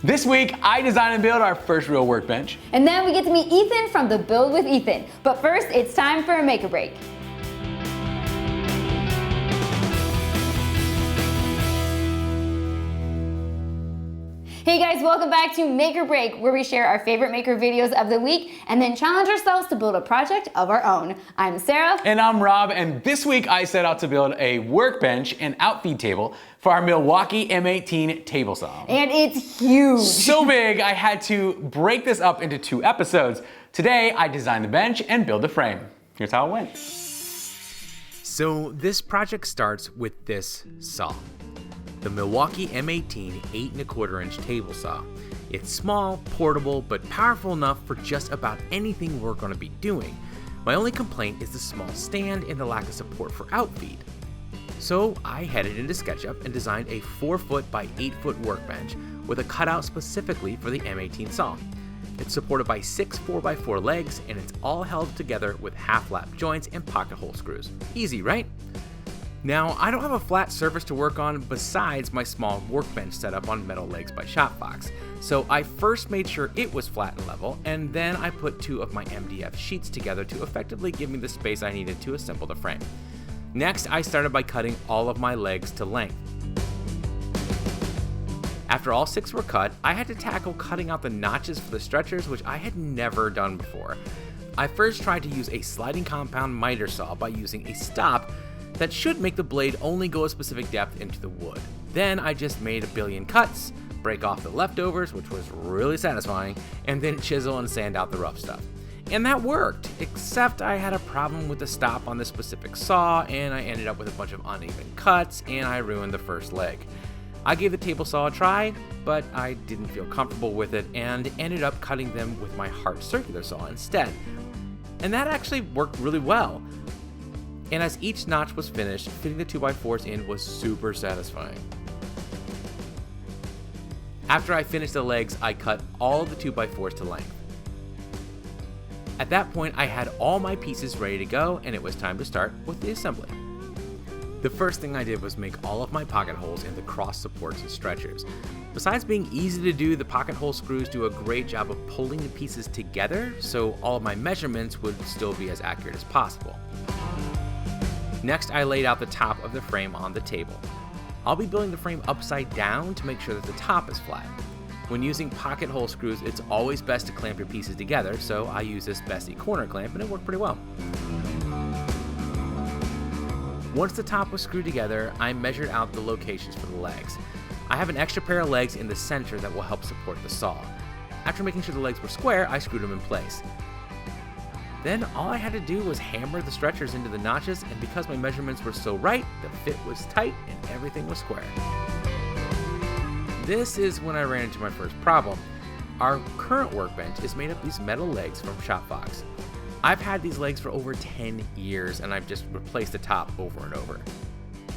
This week, I design and build our first real workbench. And then we get to meet Ethan from The Build with Ethan. But first, it's time for a make or break. Hey guys, welcome back to Make or Break, where we share our favorite maker videos of the week and then challenge ourselves to build a project of our own. I'm Sarah. And I'm Rob, and this week I set out to build a workbench and outfeed table for our Milwaukee M18 Table Saw. And it's huge. So big, I had to break this up into 2 episodes. Today, I designed the bench and build the frame. Here's how it went. So this project starts with this saw. The Milwaukee M18 8¼ inch table saw. It's small, portable, but powerful enough for just about anything we're going to be doing. My only complaint is the small stand and the lack of support for outfeed. So I headed into SketchUp and designed a 4-foot by 8-foot workbench with a cutout specifically for the M18 saw. It's supported by 6 4x4 legs, and it's all held together with half-lap joints and pocket hole screws. Easy, right? Now, I don't have a flat surface to work on besides my small workbench set up on metal legs by Shopbox, so I first made sure it was flat and level, and then I put 2 of my MDF sheets together to effectively give me the space I needed to assemble the frame. Next, I started by cutting all of my legs to length. After all 6 were cut, I had to tackle cutting out the notches for the stretchers, which I had never done before. I first tried to use a sliding compound miter saw by using a stop that should make the blade only go a specific depth into the wood. Then I just made a billion cuts, break off the leftovers, which was really satisfying, and then chisel and sand out the rough stuff. And that worked, except I had a problem with the stop on this specific saw, and I ended up with a bunch of uneven cuts, and I ruined the first leg. I gave the table saw a try, but I didn't feel comfortable with it, and ended up cutting them with my HART circular saw instead. And that actually worked really well. And as each notch was finished, fitting the 2x4s in was super satisfying. After I finished the legs, I cut all of the 2x4s to length. At that point, I had all my pieces ready to go, and it was time to start with the assembly. The first thing I did was make all of my pocket holes into cross supports and stretchers. Besides being easy to do, the pocket hole screws do a great job of pulling the pieces together, so all of my measurements would still be as accurate as possible. Next, I laid out the top of the frame on the table. I'll be building the frame upside down to make sure that the top is flat. When using pocket hole screws, it's always best to clamp your pieces together, so I use this Bessie corner clamp and it worked pretty well. Once the top was screwed together, I measured out the locations for the legs. I have an extra pair of legs in the center that will help support the saw. After making sure the legs were square, I screwed them in place. Then all I had to do was hammer the stretchers into the notches, and because my measurements were so right, the fit was tight and everything was square. This is when I ran into my first problem. Our current workbench is made of these metal legs from Shopbox. I've had these legs for over 10 years, and I've just replaced the top over and over.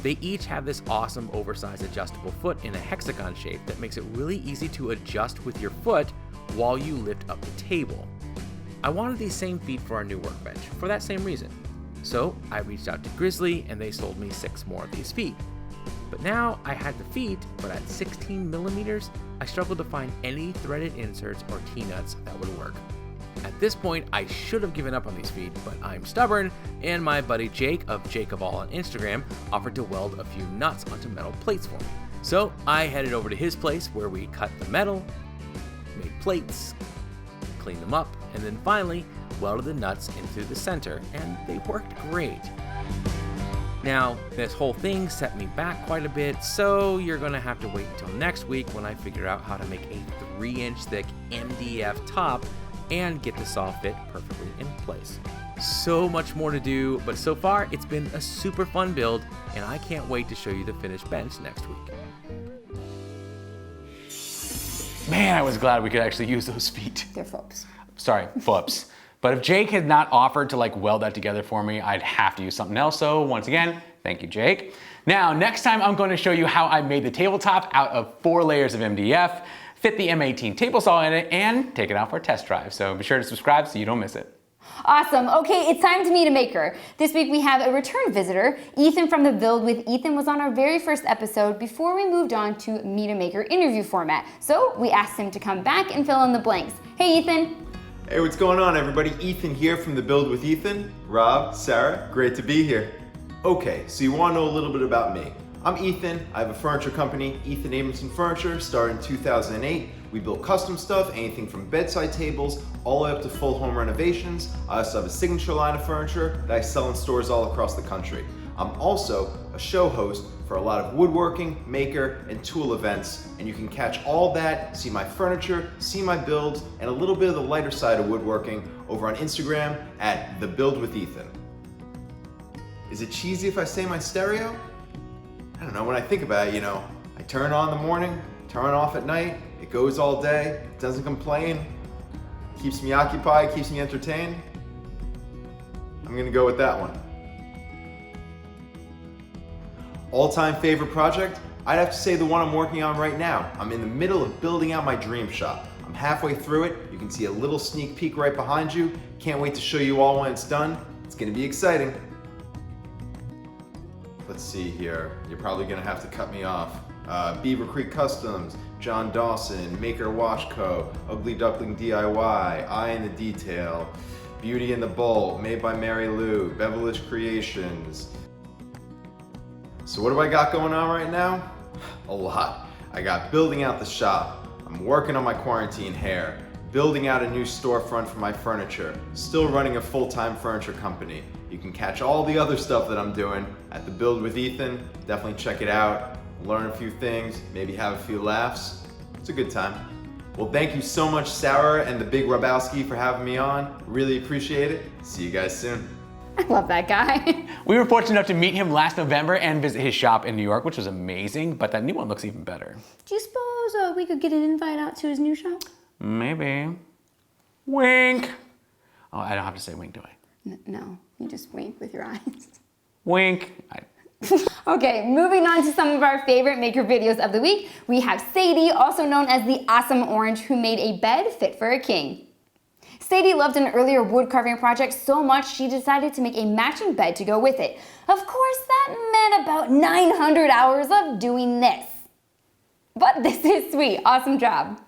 They each have this awesome oversized adjustable foot in a hexagon shape that makes it really easy to adjust with your foot while you lift up the table. I wanted these same feet for our new workbench for that same reason. So I reached out to Grizzly and they sold me 6 more of these feet. But now I had the feet, but at 16 millimeters, I struggled to find any threaded inserts or T-nuts that would work. At this point, I should have given up on these feet, but I'm stubborn, and my buddy Jake of Jake of All on Instagram offered to weld a few nuts onto metal plates for me. So I headed over to his place where we cut the metal, made plates, cleaned them up, and then finally welded the nuts in through the center, and they worked great. Now, this whole thing set me back quite a bit, so you're gonna have to wait until next week when I figure out how to make a 3-inch thick MDF top and get the saw fit perfectly in place. So much more to do, but so far it's been a super fun build, and I can't wait to show you the finished bench next week. Man, I was glad we could actually use those feet. They're flips. Sorry, flips. But if Jake had not offered to weld that together for me, I'd have to use something else. So once again, thank you, Jake. Now, next time I'm going to show you how I made the tabletop out of 4 layers of MDF, fit the M18 table saw in it, and take it out for a test drive. So be sure to subscribe so you don't miss it. Awesome. Okay, it's time to meet a maker. This week we have a return visitor. Ethan from The Build with Ethan was on our very first episode before we moved on to Meet a Maker interview format. So we asked him to come back and fill in the blanks. Hey, Ethan. Hey, what's going on, everybody? Ethan here from The Build with Ethan. Rob, Sarah, great to be here. Okay, so you want to know a little bit about me. I'm Ethan. I have a furniture company, Ethan Abramson Furniture, started in 2008. We build custom stuff, anything from bedside tables, all the way up to full home renovations. I also have a signature line of furniture that I sell in stores all across the country. I'm also a show host for a lot of woodworking, maker, and tool events, and you can catch all that, see my furniture, see my builds, and a little bit of the lighter side of woodworking over on Instagram at TheBuildwithEthan. Is it cheesy if I say my stereo? I don't know, when I think about it, I turn it on in the morning, turn it off at night, it goes all day, it doesn't complain, keeps me occupied, keeps me entertained. I'm gonna go with that one. All-time favorite project? I'd have to say the one I'm working on right now. I'm in the middle of building out my dream shop. I'm halfway through it. You can see a little sneak peek right behind you. Can't wait to show you all when it's done. It's gonna be exciting. Let's see here. You're probably gonna have to cut me off. Beaver Creek Customs, John Dawson, Maker Wash Co., Ugly Duckling DIY, Eye in the Detail, Beauty in the Bolt, Made by Mary Lou, Bevelage Creations. So what do I got going on right now? A lot. I got building out the shop. I'm working on my quarantine hair, building out a new storefront for my furniture, still running a full-time furniture company. You can catch all the other stuff that I'm doing at The Build with Ethan. Definitely check it out, learn a few things, maybe have a few laughs. It's a good time. Well, thank you so much, Sarah and the Big Rabowski, for having me on. Really appreciate it. See you guys soon. I love that guy. We were fortunate enough to meet him last November and visit his shop in New York, which was amazing, but that new one looks even better. Do you suppose we could get an invite out to his new shop? Maybe. Wink. Oh, I don't have to say wink, do I? No, you just wink with your eyes. Wink. Okay, moving on to some of our favorite maker videos of the week. We have Sadie, also known as the Awesome Orange, who made a bed fit for a king. Sadie loved an earlier wood carving project so much she decided to make a matching bed to go with it. Of course, that meant about 900 hours of doing this. But this is sweet. Awesome job.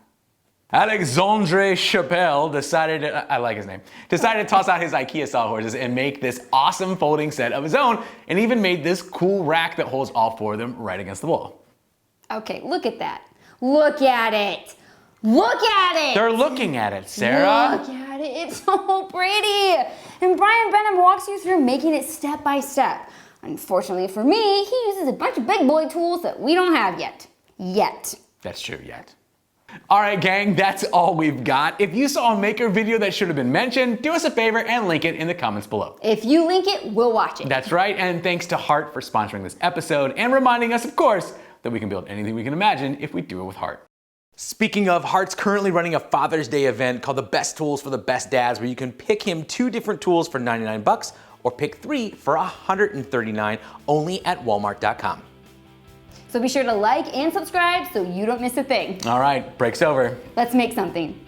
Alexandre Chappelle decided to toss out his IKEA sawhorses and make this awesome folding set of his own, and even made this cool rack that holds all four of them right against the wall. Okay, look at that. Look at it. Look at it! They're looking at it, Sarah. Look at it, it's so pretty. And Brian Benham walks you through making it step by step. Unfortunately for me, he uses a bunch of big boy tools that we don't have yet. That's true, yet. All right, gang, that's all we've got. If you saw a maker video that should have been mentioned, do us a favor and link it in the comments below. If you link it, we'll watch it. That's right, and thanks to HART for sponsoring this episode and reminding us, of course, that we can build anything we can imagine if we do it with HART. Speaking of, HART's currently running a Father's Day event called the Best Tools for the Best Dads, where you can pick him 2 different tools for 99 bucks or pick 3 for 139 only at walmart.com. So be sure to like and subscribe so you don't miss a thing. All right, break's over. Let's make something.